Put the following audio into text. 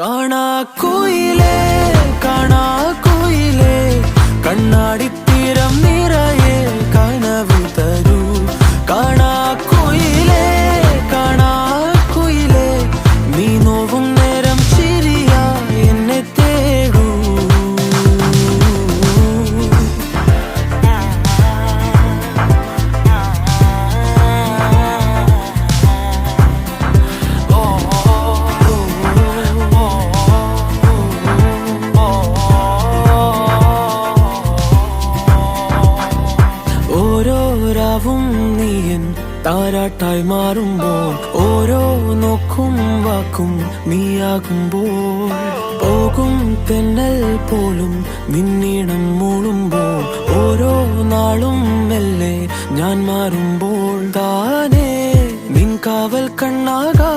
കാണാക്കുയിലേ കാണാക്കുയിലേ കണ്ണാടിത്തീരം നിറയെ കനവ് തരൂ. കാണാക്കുയിലേ കാണാക്കുയിലേ നീ നോവും നേരം ചിരിയാ എന്നെ തേടൂ. ഓരോരാവും നീയൻ താരാട്ടായി മാറുമ്പോൾ, ഓരോ നോക്കും വാക്കും നീയാകുമ്പോൾ, പോകും തെന്നൽ പോലും നിന്നീണം മൂളുമ്പോൾ, ഓരോ നാളും മെല്ലെ ഞാൻ മാറുമ്പോൾ താനേ നിൻ കാവൽ കണ്ണാകാ.